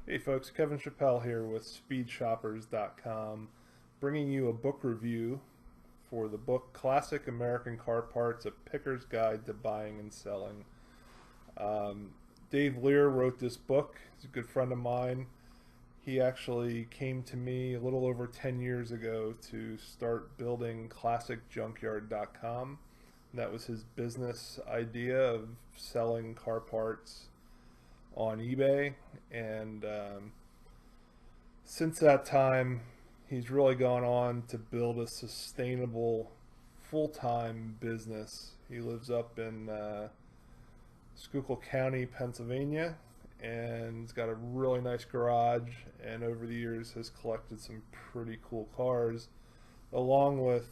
Hey folks, Kevin Chappelle here with SpeedShoppers.com, bringing you a book review for the book Classic American Car Parts, A Picker's Guide to Buying and Selling. Dave Lehr wrote this book. He's a good friend of mine. He actually came to me a little over 10 years ago to start building ClassicJunkyard.com. That was his business idea of selling car parts on eBay, and since that time he's really gone on to build a sustainable full-time business. He lives up in Schuylkill County, Pennsylvania, and he's got a really nice garage, and over the years has collected some pretty cool cars, along with,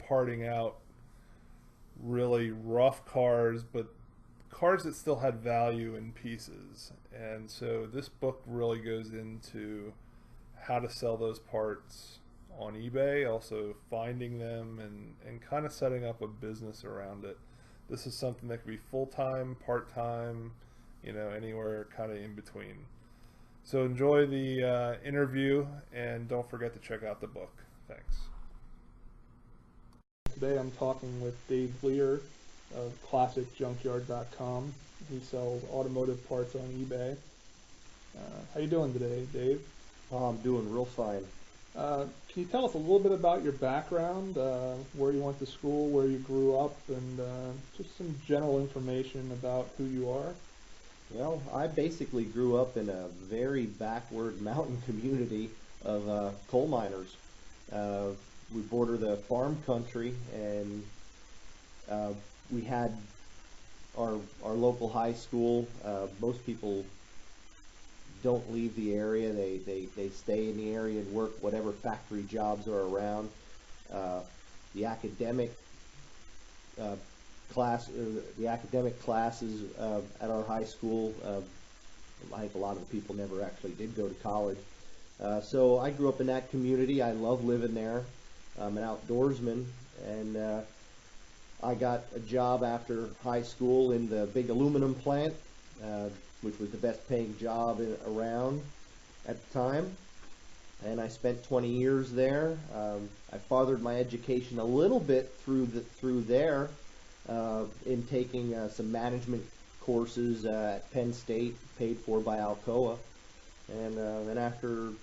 parting out really rough cars, but cars that still had value in pieces. And so this book really goes into how to sell those parts on eBay, also finding them and kind of setting up a business around it. This is something that could be full-time, part-time, anywhere kind of in between. So enjoy the interview, and don't forget to check out the book. Thanks. Today I'm talking with Dave Lehr of ClassicJunkyard.com. He sells automotive parts on eBay. How you doing today, Dave? Oh, I'm doing real fine. Can you tell us a little bit about your background, where you went to school, where you grew up, and just some general information about who you are? Well, I basically grew up in a very backward mountain community of coal miners. We border the farm country, and we had our local high school. Most people don't leave the area. They stay in the area and work whatever factory jobs are around. The academic classes at our high school, I think a lot of the people never actually did go to college. So I grew up in that community. I love living there. I'm an outdoorsman, and I got a job after high school in the big aluminum plant, which was the best paying job around at the time, and I spent 20 years there. I fathered my education a little bit through there in taking some management courses at Penn State, paid for by Alcoa, and then after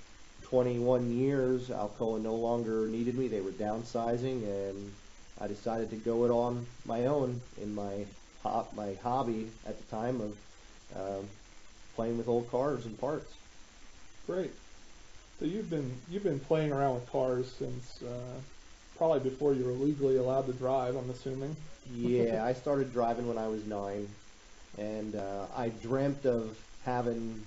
21 years, Alcoa no longer needed me. They were downsizing, and I decided to go it on my own in my hobby at the time of playing with old cars and parts. Great. So you've been playing around with cars since probably before you were legally allowed to drive, I'm assuming. Yeah, I started driving when I was 9, and I dreamt of having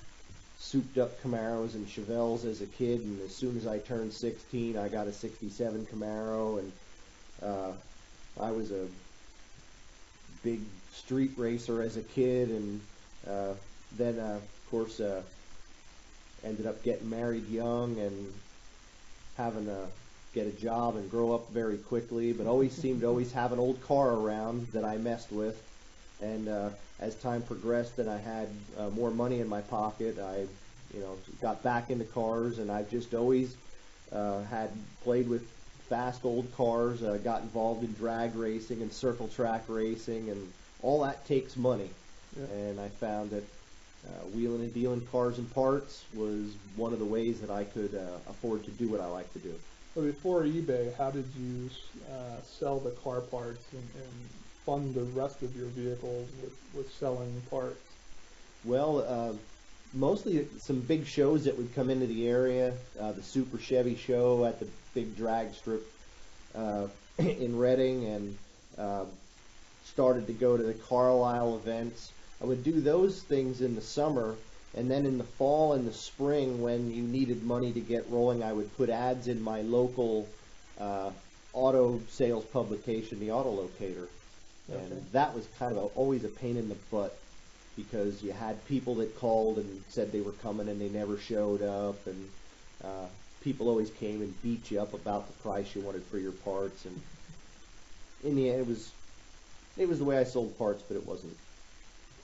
souped up Camaros and Chevelles as a kid, and as soon as I turned 16, I got a 67 Camaro, and I was a big street racer as a kid, and then of course ended up getting married young and having to get a job and grow up very quickly, but always seemed to always have an old car around that I messed with. And as time progressed and I had more money in my pocket, I got back into cars, and I've just always had played with fast old cars, got involved in drag racing and circle track racing, and all that takes money. Yeah. And I found that wheeling and dealing cars and parts was one of the ways that I could afford to do what I like to do. So before eBay, how did you sell the car parts and fund the rest of your vehicles with selling parts? Well, mostly some big shows that would come into the area, the Super Chevy show at the big drag strip in Reading, and started to go to the Carlisle events. I would do those things in the summer, and then in the fall and the spring, when you needed money to get rolling, I would put ads in my local auto sales publication, the Auto Locator. Okay. And that was kind of always a pain in the butt, because you had people that called and said they were coming and they never showed up, and people always came and beat you up about the price you wanted for your parts, and in the end it was the way I sold parts, but it wasn't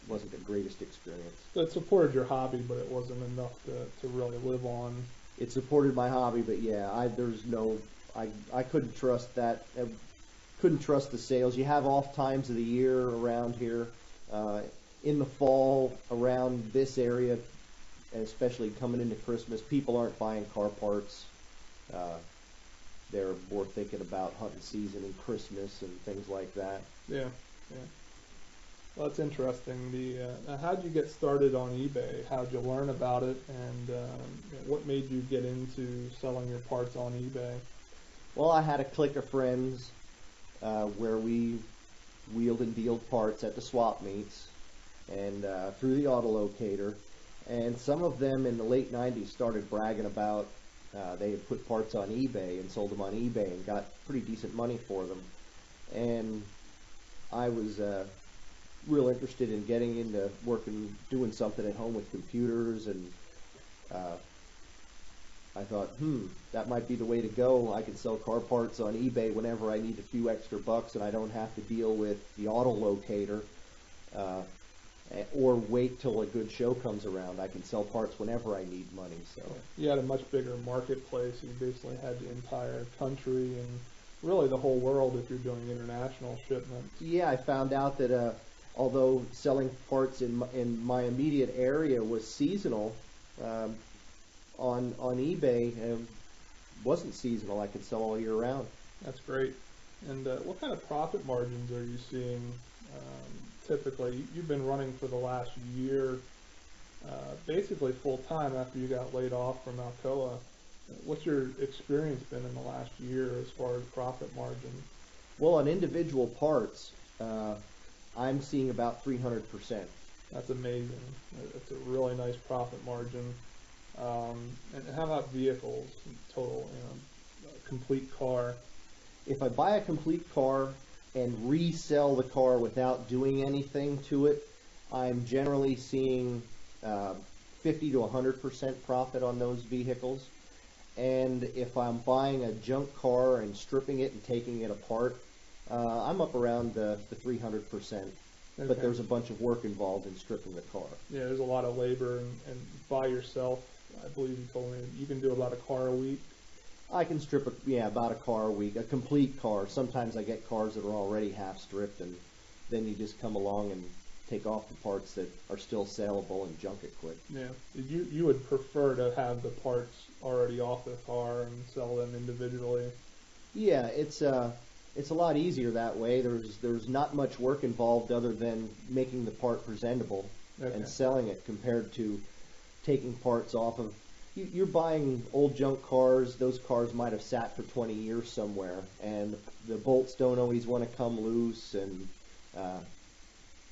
wasn't the greatest experience. So it supported your hobby, but it wasn't enough to really live on. It supported my hobby, but yeah, I couldn't trust that. I couldn't trust the sales. You have off times of the year around here. In the fall, around this area, and especially coming into Christmas, people aren't buying car parts. They're more thinking about hunting season and Christmas and things like that. Yeah, yeah. Well, that's interesting. How'd you get started on eBay? How'd you learn about it, and what made you get into selling your parts on eBay? Well, I had a clique of friends where we wheeled and dealed parts at the swap meets and through the auto locator. And some of them in the late 90s started bragging about they had put parts on eBay and sold them on eBay and got pretty decent money for them. And I was real interested in getting into working, doing something at home with computers, and I thought, that might be the way to go. I can sell car parts on eBay whenever I need a few extra bucks, and I don't have to deal with the auto locator or wait till a good show comes around. I can sell parts whenever I need money. So you had a much bigger marketplace. You basically had the entire country and really the whole world if you're doing international shipments. Yeah, I found out that although selling parts in my immediate area was seasonal, on eBay wasn't seasonal. I could sell all year round. That's great. And what kind of profit margins are you seeing typically? You've been running for the last year basically full time after you got laid off from Alcoa. What's your experience been in the last year as far as profit margin? Well, on individual parts, I'm seeing about 300%. That's amazing. It's a really nice profit margin. And how about vehicles, total, a complete car? If I buy a complete car and resell the car without doing anything to it, I'm generally seeing 50 to 100% profit on those vehicles. And if I'm buying a junk car and stripping it and taking it apart, I'm up around the 300%. Okay. But there's a bunch of work involved in stripping the car. Yeah, there's a lot of labor, and by yourself, I believe you told me, you can do about a car a week? I can strip about a car a week, a complete car. Sometimes I get cars that are already half stripped, and then you just come along and take off the parts that are still saleable and junk it quick. Yeah, you would prefer to have the parts already off the car and sell them individually? Yeah, it's a lot easier that way. There's not much work involved other than making the part presentable and selling it, compared to taking parts off of. You're buying old junk cars. Those cars might have sat for 20 years somewhere, and the bolts don't always want to come loose, and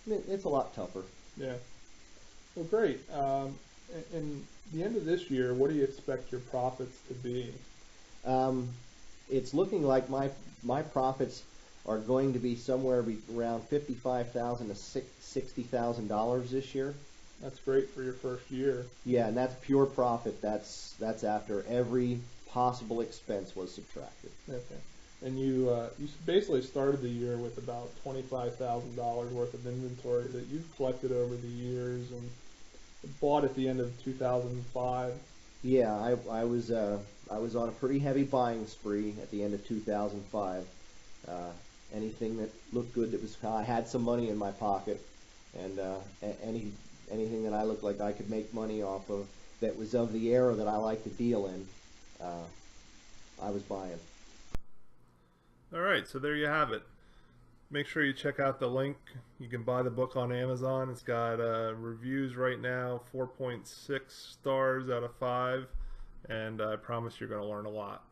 it's a lot tougher. Yeah. Well, great. In the end of this year, what do you expect your profits to be? It's looking like my profits are going to be somewhere around $55,000 to $60,000 this year. That's great for your first year. Yeah, and that's pure profit. That's after every possible expense was subtracted. Okay. And you basically started the year with about $25,000 worth of inventory that you've collected over the years and bought at the end of 2005. Yeah, I was on a pretty heavy buying spree at the end of 2005. Anything that looked good, I had some money in my pocket, and anything that I looked like I could make money off of that was of the era that I like to deal in, I was buying. All right, so there you have it. Make sure you check out the link. You can buy the book on Amazon. It's got reviews right now, 4.6 stars out of 5, and I promise you're going to learn a lot.